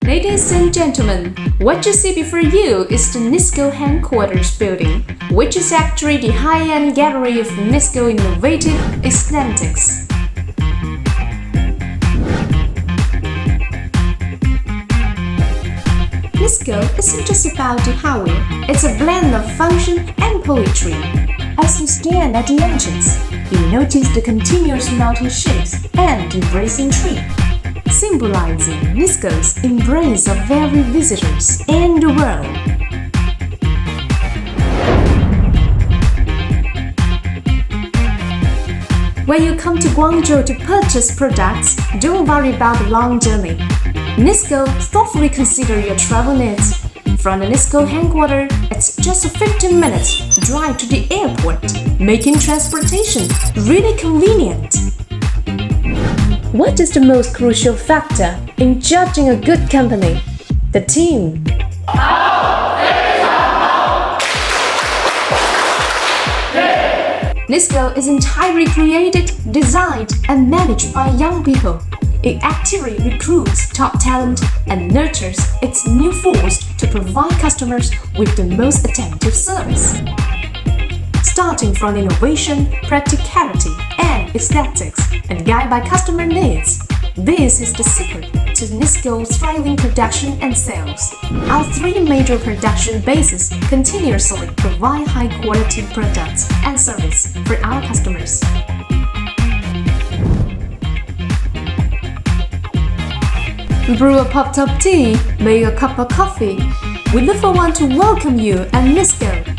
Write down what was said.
Ladies and gentlemen, what you see before you is the NISKO headquarters building, which is actually the high-end gallery of NISKO innovative aesthetics. NISKO isn't just about the hardware, it's a blend of function and poetry. As you stand at the entrance, you notice the continuous melting shapes and embracing tree, symbolizing NISKO's embrace of every visitors in the world. When you come to Guangzhou to purchase products, don't worry about the long journey. NISKO thoughtfully consider your travel needs. From the NISKO headquarters, it's just a 15 minutes drive to the airport, making transportation really convenient. What is the most crucial factor in judging a good company? The team. NISKO is entirely created, designed, and managed by young people. It actively recruits top talent and nurtures its new force to provide customers with the most attentive service. Starting from innovation, practicality, and aesthetics, and guided by customer needs. This is the secret to NISKO's thriving production and sales. Our three major production bases continuously provide high-quality products and service for our customers. Brew a pop-top tea, make a cup of coffee. We look forward to welcome you at NISKO.